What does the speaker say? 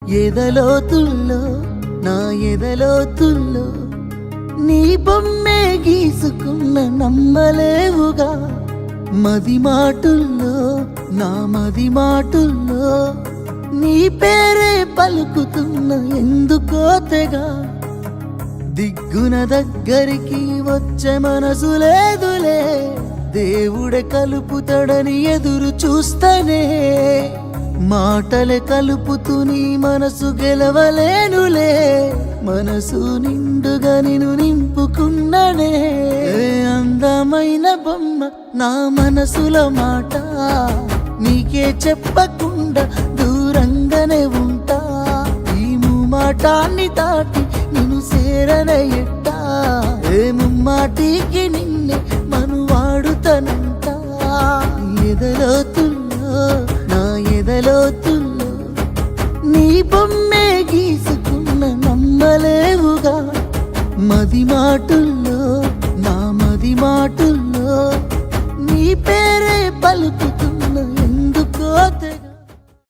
ఎదలోతుల్లో నా ఎదలోతుల్లో నీ బొమ్మే గీసుకున్న నమ్మలేవుగా మది మాటుల్లో నా మది మాటుల్లో నీ పేరే పలుకుతున్న ఎందుకో తెగా దిగ్గున దగ్గరికి వచ్చే మనసు లేదులే దేవుడే కలుపుతాడని ఎదురు చూస్తనే మాటలే కలుపుతూ నీ మనసు గెలవలేనులే మనసు నిండుగా నిన్ను నింపుకున్ననే అందమైన బొమ్మ నా మనసులో మాట నీకే చెప్పకుండా దూరంగానే ఉంటా ఈ మాటాన్ని దాటి నిన్ను సేరనే ఎట్టా ముమ్మాటికి నిన్నే మనువాడుతనంట ఎదలోతుల్లో నా ఎదలోతుల్లో నీ బొమ్మే గీసుకున్న నమ్మలేవుగా మది మాటుల్లో